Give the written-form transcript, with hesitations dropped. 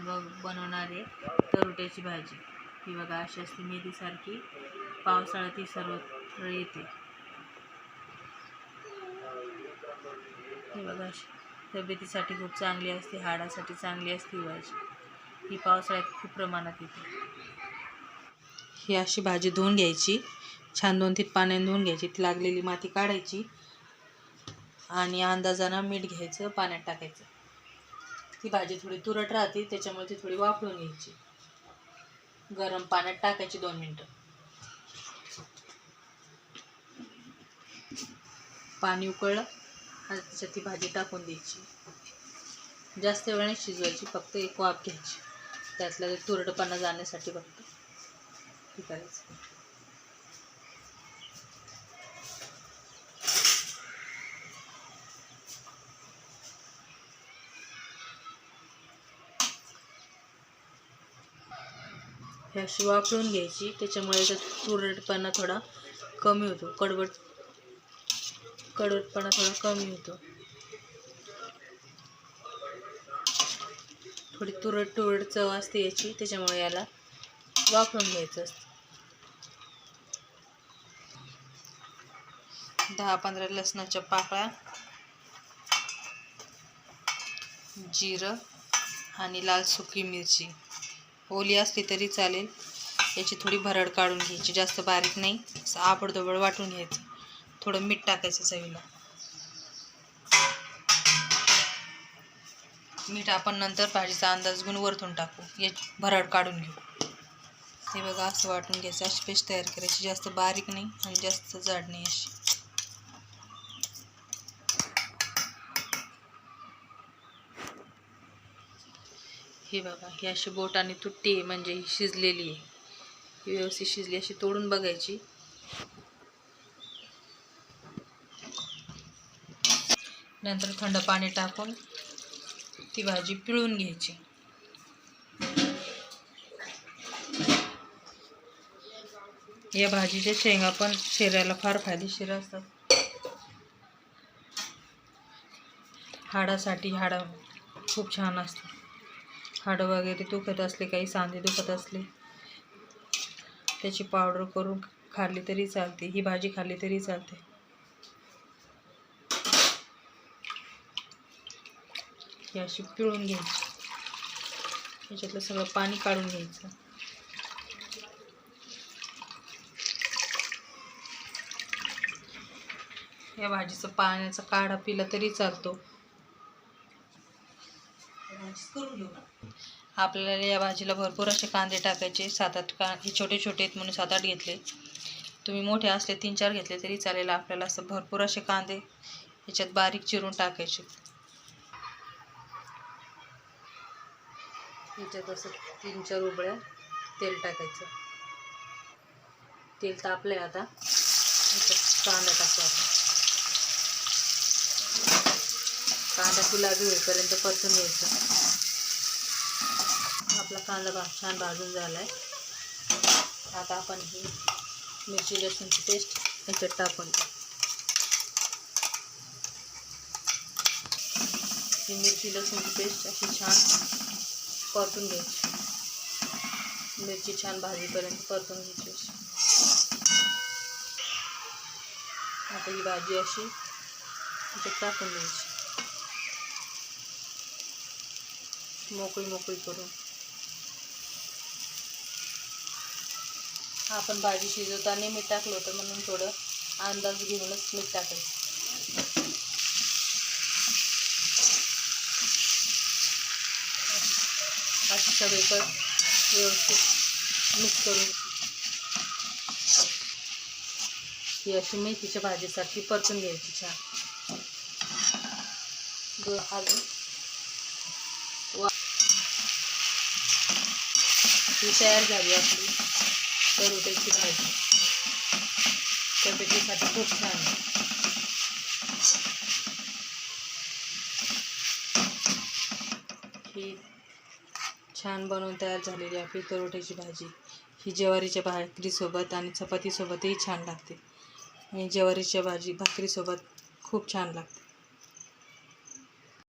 आपण बनवणार आहे तरोट्याची भाजी। ही बघा अशी असते मेथीसारखी, पावसाळ्यात ती सर्वत्र येते। ही बघा तब्येतीसाठी खूप चांगली असते, हाडासाठी चांगली असते ही भाजी। ही पावसाळ्यात खूप प्रमाणात येते। ही अशी भाजी धुवून घ्यायची, छान 2-3 पाण्याने धुवून घ्यायची, ती लागलेली माती काढायची आणि अंदाजानं मीठ घ्यायचं, पाण्यात टाकायचं। ती भाजी थोडी तुरट राहते, त्याच्यामुळे ती थोडी वाफळून घ्यायची। गरम पाण्यात टाकायची 2 मिनिटं। पाणी उकळलं आणि त्याच्यात ती भाजी टाकून द्यायची। जास्त वेळ नाही शिजवायची, फक्त एक वाफ घ्यायची, त्यातला तुरटपणा जाण्यासाठी फक्त हे करायचं। हे अशी वाफळून घ्यायची, त्याच्यामुळे त्याचा तुरटपणा थोडा कमी होतो, कडवटपणा थोडा कमी होतो। थोडी तुरट चव असते याची, त्याच्यामुळे याला वाफळून घ्यायचं असतं। 10-15 लसणाच्या पाकळ्या, जिरं आणि लाल सुकी मिरची, ओली असली तरी चालेल। याची थोडी भरड काढून घ्यायची, जास्त बारीक नाही, असं आबडधोबड वाटून घ्यायचं। थोडं मीठ टाकायचं चवीला। मीठ आपण नंतर भाजीचा अंदाज घेऊन वरतून टाकू, याची भरड काढून घेऊ। हे बघा असं वाटून घ्यायचं, अशी पेस्ट तयार करायची, जास्त बारीक नाही आणि जास्त जाड नाही अशी। हे बघा ही अशी बोटाने तुटती आहे, म्हणजे ही शिजलेली आहे, ही व्यवस्थित शिजली, अशी तोडून बघायची। नंतर थंड पाणी टाकून ती भाजी पिळून घ्यायची। या भाजीच्या शेंगा पण शरीराला फार फायदेशीर असतात। हाडासाठी खूप छान असतात। हाडं वगैरे दुखत असले, काही सांधे दुखत असले, त्याची पावडर करून खाल्ली तरी चालते, ही भाजी खाल्ली तरी चालते। ही अशी पिळून घ्यायची, याच्यातलं सगळं पाणी काढून घ्यायचं। या भाजीचं पाण्याचा काढा पिला तरी चालतो। आपल्याला या भाजीला भरपूर असे कांदे टाकायचे, 7-8 हे छोटे छोटे आहेत म्हणून 7-8 घेतले, तुम्ही मोठे असले 3-4 घेतले तरी चालेल। आपल्याला असं भरपूर असे कांदे याच्यात बारीक चिरून टाकायचे। याच्यात असं 3-4 उबळ्या तेल टाकायचं। तेल तापलंय, आता याच्यात कांदा टाकायचा। कांदा गुलाबी होईपर्यंत परतून घ्यायचा। आपला कांदा छान भाजून झालाय, आता आपण ही मिरची लसूणची पेस्ट याच्यात टाकून द्या। ही मिरची लसूणची पेस्ट अशी छान परतून घ्यायची, मिरची छान भाजीपर्यंत परतून घ्यायची। आता ही भाजी अशी याच्यात टाकून द्यायची, मोकळी करून। आपण भाजी शिजवताना मीठ टाकलं होतं, म्हणून थोडं अंदाज घेऊनच मीठ टाकायचं। अशी सगळीकडे व्यवस्थित मिक्स करून ही अशी मेथीच्या भाजीसाठी परतून घ्यायची छान। ही तयार झाली आपली तरोट्याची भाजी, तब्येतीसाठी खूप छान आहे। ही छान बनवून तयार झालेली आपली तरोट्याची भाजी, ही ज्वारीच्या भाकरीसोबत आणि चपातीसोबतही छान लागते, आणि ज्वारीच्या भाकरीसोबत खूप छान लागते।